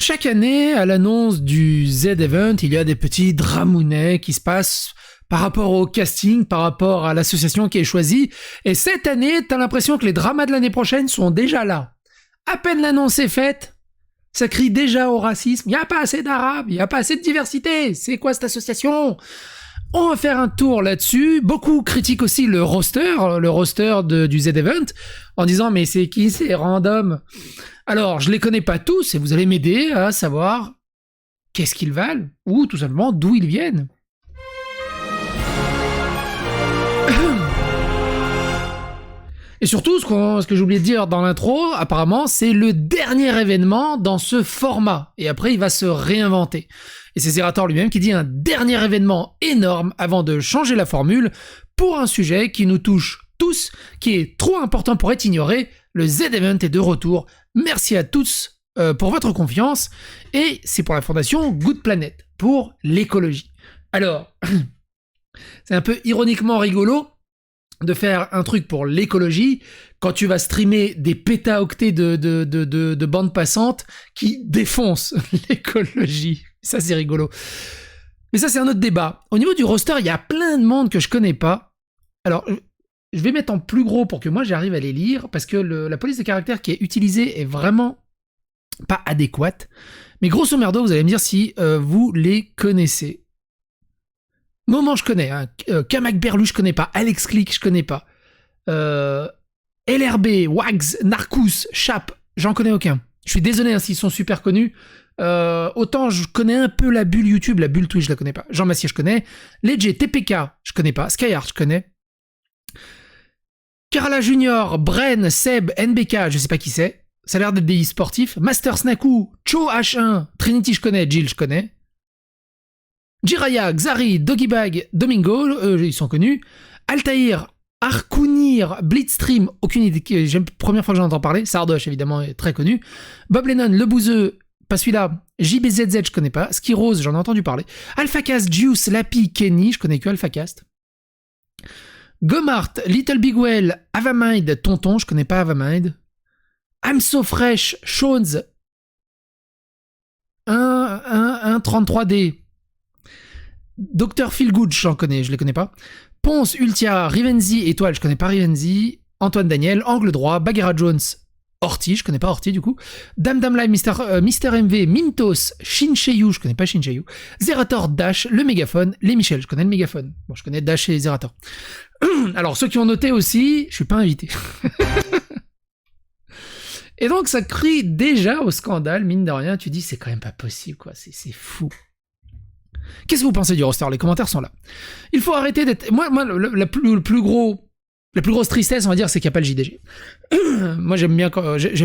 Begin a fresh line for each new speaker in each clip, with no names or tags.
Chaque année, à l'annonce du Z-Event, il y a des petits dramounets qui se passent par rapport au casting, par rapport à l'association qui est choisie. Et cette année, t'as l'impression que les dramas de l'année prochaine sont déjà là. À peine l'annonce est faite, ça crie déjà au racisme. Il n'y a pas assez d'arabes, il n'y a pas assez de diversité. C'est quoi cette association ? On va faire un tour là-dessus. Beaucoup critiquent aussi le roster du Z-Event, en disant mais c'est qui ces random ? Alors, je les connais pas tous et vous allez m'aider à savoir qu'est-ce qu'ils valent ou tout simplement d'où ils viennent. Et surtout, ce que j'ai oublié de dire dans l'intro, apparemment, c'est le dernier événement dans ce format. Et après, il va se réinventer. Et c'est Zerator lui-même qui dit un dernier événement énorme avant de changer la formule pour un sujet qui nous touche tous, qui est trop important pour être ignoré. Le Z-Event est de retour. Merci à tous pour votre confiance. Et c'est pour la fondation Good Planet, pour l'écologie. Alors, c'est un peu ironiquement rigolo de faire un truc pour l'écologie quand tu vas streamer des pétaoctets de bandes passantes qui défoncent l'écologie. Ça, c'est rigolo. Mais ça, c'est un autre débat. Au niveau du roster, il y a plein de monde que je connais pas. Alors, je vais mettre en plus gros pour que moi, j'arrive à les lire, parce que la police de caractère qui est utilisée est vraiment pas adéquate. Mais grosso merdo, vous allez me dire si vous les connaissez. Moment, je connais. Hein. Kamak Berlu, je connais pas. Alex Click, je connais pas. LRB, Wags, Narcous, Chap, j'en connais aucun. Je suis désolé hein, s'ils sont super connus. Autant je connais un peu la bulle YouTube, la bulle Twitch, je la connais pas. Jean Massier, je connais. Ledger, TPK, je connais pas. Skyheart, je connais. Carla Junior, Bren, Seb, NBK, je sais pas qui c'est. Ça a l'air d'être des e-sportifs. Master Snaku, Cho H1, Trinity, je connais. Jill, je connais. Jiraya, Xari, Doggybag, Domingo, ils sont connus. Altaïr, Arkounir, Blitzstream, aucune idée, première fois que j'en entends parler. Sardoche, évidemment, est très connu. Bob Lennon, Le Bouzeux, pas celui-là. JBZZ, je connais pas. Ski Rose, j'en ai entendu parler. AlphaCast, Juice, Lappy, Kenny, je connais que AlphaCast. Gomart, Little Big Well, Avamind, Tonton, je connais pas Avamind. I'm So Fresh, Shones, 33D. Dr Feelgood, j'en connais, je les connais pas. Ponce, Ultia, Rivenzi, Étoile, je connais pas Rivenzi. Antoine Daniel, Angle Droit, Bagheera Jones, Horty, je connais pas Horty du coup. Dam Live, Mister MV, Mintos, Shincheyu, je connais pas Shincheyu. Zerator, Dash, le mégaphone, les Michel, je connais le mégaphone. Bon, je connais Dash et Zerator. Alors, ceux qui ont noté aussi, je suis pas invité. Et donc, ça crie déjà au scandale, mine de rien. Tu dis, c'est quand même pas possible, quoi. C'est fou. Qu'est-ce que vous pensez du roster ? Les commentaires sont là. Il faut arrêter d'être... Moi la plus grosse tristesse, on va dire, c'est qu'il n'y a pas le JDG. Moi, j'aime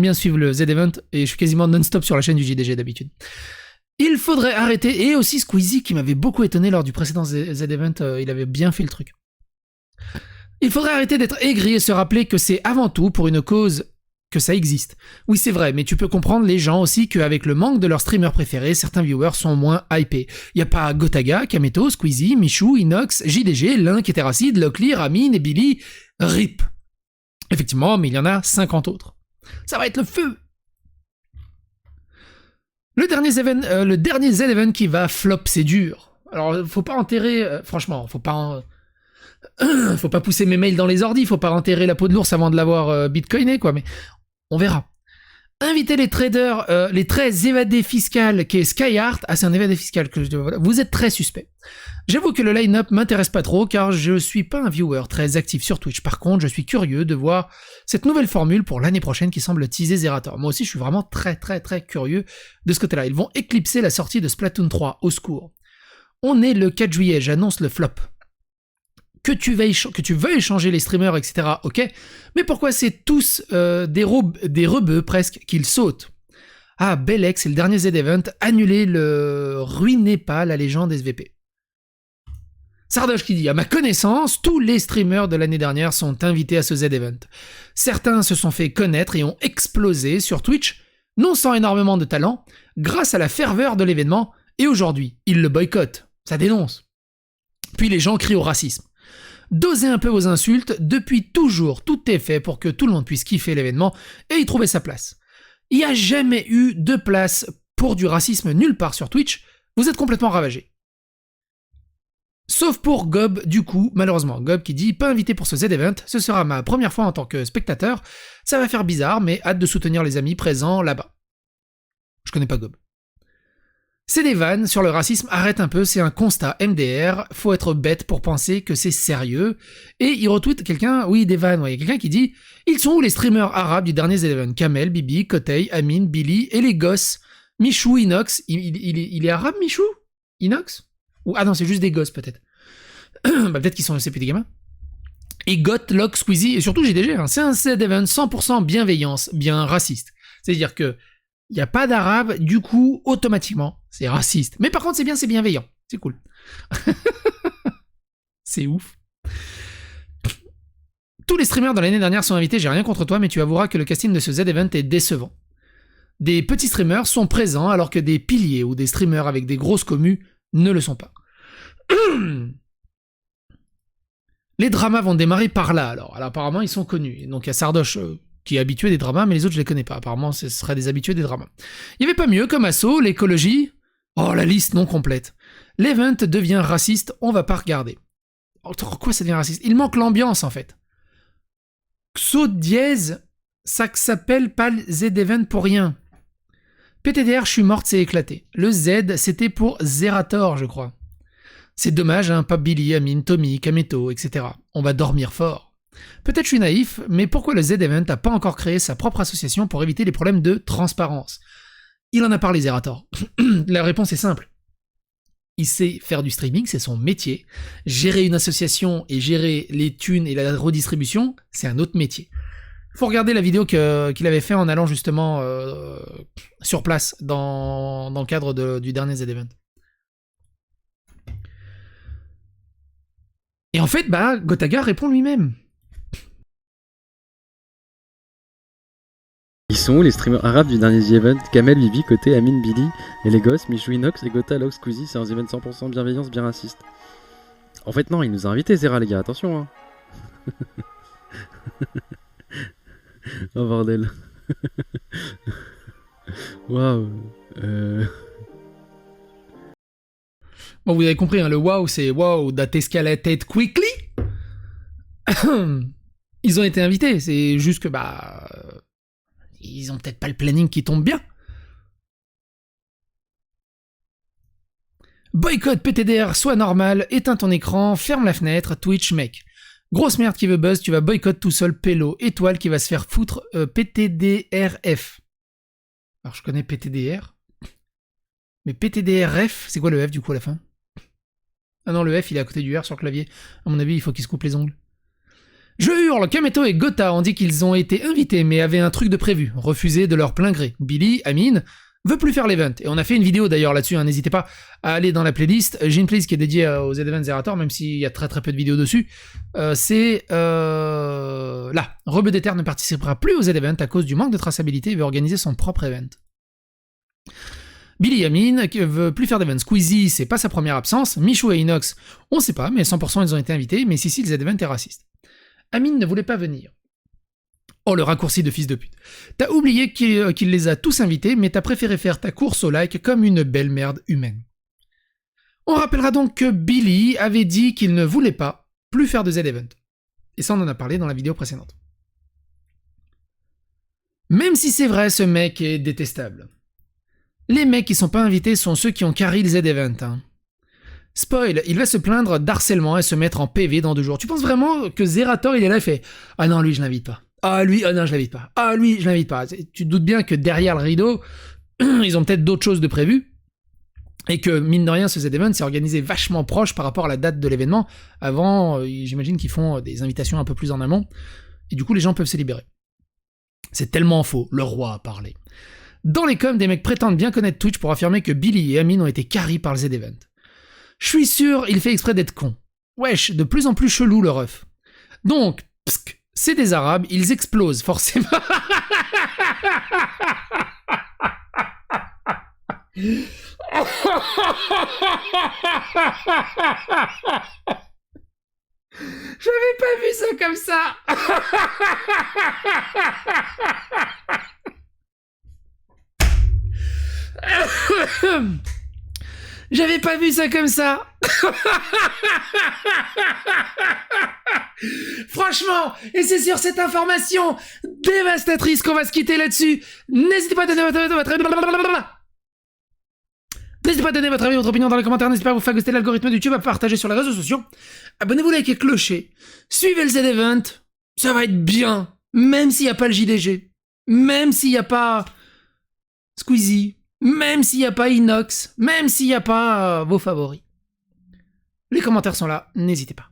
bien suivre le Z-Event et je suis quasiment non-stop sur la chaîne du JDG d'habitude. Il faudrait arrêter, et aussi Squeezie qui m'avait beaucoup étonné lors du précédent Z-Event, il avait bien fait le truc. Il faudrait arrêter d'être aigri et se rappeler que c'est avant tout pour une cause que ça existe. Oui, c'est vrai, mais tu peux comprendre les gens aussi qu'avec le manque de leurs streamers préférés, certains viewers sont moins hypés. Y a pas Gotaga, Kameto, Squeezie, Michou, Inox, JDG, Link, Terracid, Lockly, Ramin et Billy, RIP. Effectivement, mais il y en a 50 autres. Ça va être le feu. Le dernier Z-Event qui va flop, c'est dur. Alors, faut pas enterrer... franchement, faut pas pousser mes mails dans les ordis, faut pas enterrer la peau de l'ours avant de l'avoir bitcoiné, quoi, mais on verra. Invitez les traders, les très évadés fiscales qu'est Skyheart. Ah, c'est un évadé fiscal que je... Vous êtes très suspect. J'avoue que le line-up m'intéresse pas trop, car je suis pas un viewer très actif sur Twitch. Par contre, je suis curieux de voir cette nouvelle formule pour l'année prochaine qui semble teaser Zerator. Moi aussi, je suis vraiment très curieux de ce côté-là. Ils vont éclipser la sortie de Splatoon 3, au secours. On est le 4 juillet, j'annonce le flop. Que tu veuilles changer les streamers, etc., ok, mais pourquoi c'est tous des rebeux presque qu'ils sautent ? Ah, Bellex, c'est le dernier Z-Event, annulez ruinez pas la légende SVP. Sardoche qui dit, à ma connaissance, tous les streamers de l'année dernière sont invités à ce Z-Event. Certains se sont fait connaître et ont explosé sur Twitch, non sans énormément de talent, grâce à la ferveur de l'événement, et aujourd'hui, ils le boycottent. Ça dénonce. Puis les gens crient au racisme. Dosez un peu vos insultes, depuis toujours, tout est fait pour que tout le monde puisse kiffer l'événement et y trouver sa place. Il n'y a jamais eu de place pour du racisme nulle part sur Twitch, vous êtes complètement ravagés. Sauf pour Gob, du coup, malheureusement. Gob qui dit « Pas invité pour ce Z-Event, ce sera ma première fois en tant que spectateur. Ça va faire bizarre, mais hâte de soutenir les amis présents là-bas. » Je connais pas Gob. C'est des vannes sur le racisme, arrête un peu, c'est un constat MDR, faut être bête pour penser que c'est sérieux. Et il retweet quelqu'un, oui des vannes, il y a quelqu'un qui dit « Ils sont où les streamers arabes du dernier Z-Event? Kamel, Bibi, Kotei, Amin, Billy et les gosses. Michou, Inox, il est arabe Michou? Inox? Ah non, c'est juste des gosses peut-être. Bah, peut-être qu'ils sont c'est plus des gamins. Et Got, Lock, Squeezie, et surtout GDG, hein. C'est un Z-Event 100% bienveillance, bien raciste. C'est-à-dire que il n'y a pas d'arabe, du coup, automatiquement, c'est raciste. Mais par contre, c'est bien, c'est bienveillant. C'est cool. C'est ouf. Tous les streamers de l'année dernière sont invités, j'ai rien contre toi, mais tu avoueras que le casting de ce Z-Event est décevant. Des petits streamers sont présents, alors que des piliers ou des streamers avec des grosses commus ne le sont pas. Les dramas vont démarrer par là, alors apparemment, ils sont connus. Donc il y a Sardoche qui est habitué des dramas, mais les autres, je les connais pas. Apparemment, ce seraient des habitués des dramas. Il y avait pas mieux comme assaut, l'écologie. Oh, la liste non complète. L'event devient raciste, on va pas regarder. Oh, quoi ça devient raciste? Il manque l'ambiance, en fait. Xo dièse, ça s'appelle pas le Z-Event pour rien. PTDR, je suis morte, c'est éclaté. Le Z, c'était pour Zerator, je crois. C'est dommage, hein, pas Billy, Amine, Tommy, Kameto, etc. On va dormir fort. Peut-être je suis naïf, mais pourquoi le Z-Event n'a pas encore créé sa propre association pour éviter les problèmes de transparence? Il en a parlé, Zerator. La réponse est simple. Il sait faire du streaming, c'est son métier. Gérer une association et gérer les thunes et la redistribution, c'est un autre métier. Faut regarder la vidéo qu'il avait fait en allant justement sur place dans le cadre du dernier Z-Event. Et en fait, bah, Gotaga répond lui-même.
Ils sont où les streamers arabes du dernier The Event? Kamel, Bibi, Côté, Amine, Billy et les gosses, Michou, Inox, et Gota, Lox, Squeezie, c'est un event 100% bienveillance, bien raciste. En fait non, il nous a invités Zera les gars, attention hein. Oh bordel. Waouh.
Bon, vous avez compris, hein, le wow, c'est wow, that escalated quickly. Ils ont été invités, c'est juste que bah... ils ont peut-être pas le planning qui tombe bien. Boycott PTDR, sois normal, éteins ton écran, ferme la fenêtre, Twitch mec. Grosse merde qui veut buzz, tu vas boycott tout seul, pélo, étoile qui va se faire foutre PTDRF. Alors je connais PTDR. Mais PTDRF, c'est quoi le F du coup à la fin? Ah non, le F il est à côté du R sur le clavier. À mon avis, il faut qu'il se coupe les ongles. Je hurle, Kameto et Gota ont dit qu'ils ont été invités mais avaient un truc de prévu, refusé de leur plein gré. Billy, Amine, veut plus faire l'event. Et on a fait une vidéo d'ailleurs là-dessus, hein, n'hésitez pas à aller dans la playlist. J'ai une playlist qui est dédiée aux Z-Event Zerator, même s'il y a très peu de vidéos dessus. C'est là. Rebeudeter ne participera plus aux Z-Event à cause du manque de traçabilité et veut organiser son propre event. Billy Amine qui veut plus faire d'event. Squeezie, c'est pas sa première absence. Michou et Inox, on sait pas, mais 100% ils ont été invités. Mais si, le Z-Event est raciste. Amine ne voulait pas venir. Oh, le raccourci de fils de pute. T'as oublié qu'il les a tous invités, mais t'as préféré faire ta course au like comme une belle merde humaine. On rappellera donc que Billy avait dit qu'il ne voulait pas plus faire de Z-Event. Et ça, on en a parlé dans la vidéo précédente. Même si c'est vrai, ce mec est détestable. Les mecs qui sont pas invités sont ceux qui ont carry le Z-Event. Hein. Spoil, il va se plaindre d'harcèlement et se mettre en PV dans 2 jours. Tu penses vraiment que Zerator, il est là et fait « Ah non, lui, je l'invite pas. Ah lui, ah non, je l'invite pas. Ah lui, je l'invite pas. » Tu te doutes bien que derrière le rideau, ils ont peut-être d'autres choses de prévues. Et que, mine de rien, ce Z-Event s'est organisé vachement proche par rapport à la date de l'événement. Avant, j'imagine qu'ils font des invitations un peu plus en amont. Et du coup, les gens peuvent se libérer. C'est tellement faux. Le roi a parlé. Dans les coms, des mecs prétendent bien connaître Twitch pour affirmer que Billy et Amine ont été carry par le Z-Event. Je suis sûr, il fait exprès d'être con. Wesh, de plus en plus chelou le ref. Donc, psk, c'est des arabes, ils explosent forcément. J'avais pas vu ça comme ça. J'avais pas vu ça comme ça. Franchement, et c'est sur cette information dévastatrice qu'on va se quitter là-dessus. N'hésitez pas à donner votre avis, votre opinion dans les commentaires. N'hésitez pas à vous fagoster l'algorithme de YouTube, à partager sur les réseaux sociaux. Abonnez-vous, likez, clocher. Suivez le Z-Event. Ça va être bien. Même s'il n'y a pas le JDG. Même s'il n'y a pas Squeezie. Même s'il n'y a pas Inox. Même s'il n'y a pas vos favoris. Les commentaires sont là. N'hésitez pas.